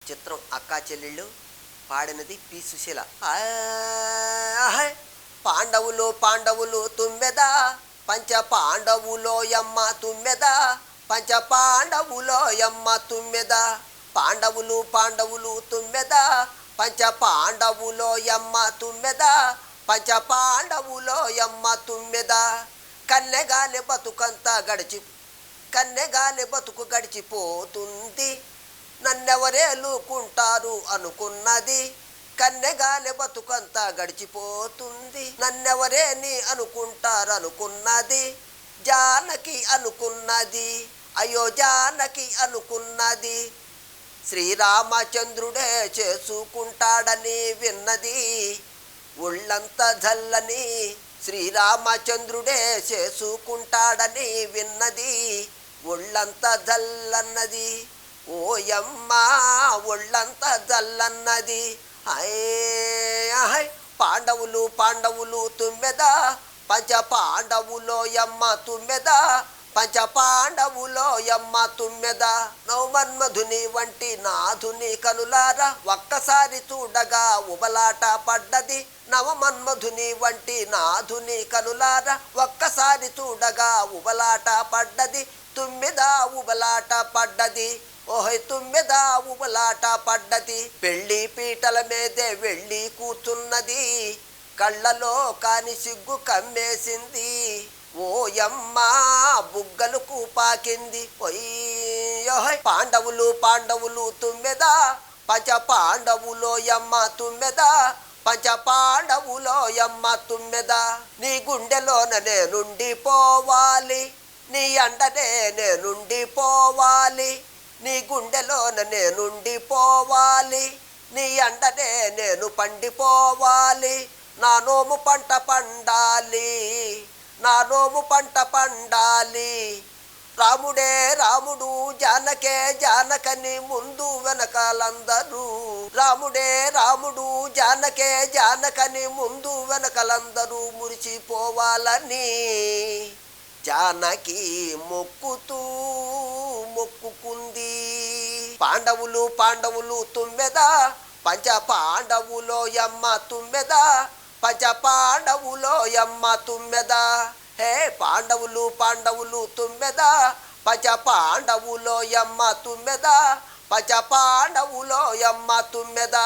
చిత్రం అక్కా చెల్లెళ్ళు పాడినది పి సుశీల. పాండవులు పాండవులు తుమ్మెద పంచ పాండవులోయమ్మ తుమ్మెద పంచ పాండవులోయమ్మ తుమ్మెద పాండవులు పాండవులు తుమ్మెద పంచ పాండవులోయమ్మ తుమ్మెద పంచ పాండవులోయమ్మ తుమ్మెద కన్నెగాలి బతుకంతా కన్నెగాలి బతుకు గడిచిపోతుంది నన్నెవరేలుకుంటారు అనుకున్నది కన్నెగాలి బతుకంతా గడిచిపోతుంది నన్నెవరేని అనుకుంటారు అనుకున్నది జానకి అనుకున్నది అయ్యో జానకి అనుకున్నది శ్రీరామచంద్రుడే చేసుకుంటాడని విన్నది ఒళ్ళంతా జల్లని శ్రీరామచంద్రుడే చేసుకుంటాడని విన్నది ఒళ్ళంతా జల్లన్నది ఓయమ్మ ఒళ్ళంతా జల్లన్నది. పాండవులు పాండవులు తుమ్మెద పంచ పాండవులోయమ్మ తుమ్మెద పంచ పాండవులోయమ్మ తుమ్మెద నవమన్మధుని వంటి నాధుని కనులారా ఒక్కసారి చూడగా ఉబలాట పడ్డది నవమన్మధుని వంటి నాధుని కనులారా ఒక్కసారి చూడగా ఉబలాట పడ్డది తుమ్మెద ఉబలాట పడ్డది ఓహై తుమ్మెద ఉబలాట పడ్డది పెళ్లి పీటల మీదే వెళ్ళి కూర్చున్నది కళ్ళలో కాని సిగ్గు కమ్మేసింది ఓయమ్మ బుగ్గలు కూపాకింది ఓయ్ పాండవులు పాండవులు తుమ్మెద పంచ పాండవులోయమ్మ తుమ్మెద పంచ పాండవులోయమ్మ తుమ్మెద నీ గుండెలోన నేనుండిపోవాలి నీ అండనే నేనుండిపోవాలి నీ గుండెలోన నేనుండిపోవాలి నీ అండనే నేను పండిపోవాలి నా నోము పంట పండాలి నా నోము పంట పండాలి రాముడే రాముడు జానకే జానకని ముందు వెనకాలందరూ రాముడే రాముడు జానకే జానకని ముందు వెనకలందరూ మురిచిపోవాలని జానకి మొక్కుకుంది. పాండవులు పాండవులు తుమ్మెద పంచ పాండవులోయమ్మ తుమ్మెద పంచ పాండవులోయమ్మ తుమ్మెద హే పాండవులు పాండవులు తుమ్మెద పంచ పాండవులోయమ్మ తుమ్మెద పంచ పాండవులోయమ్మ తుమ్మెద.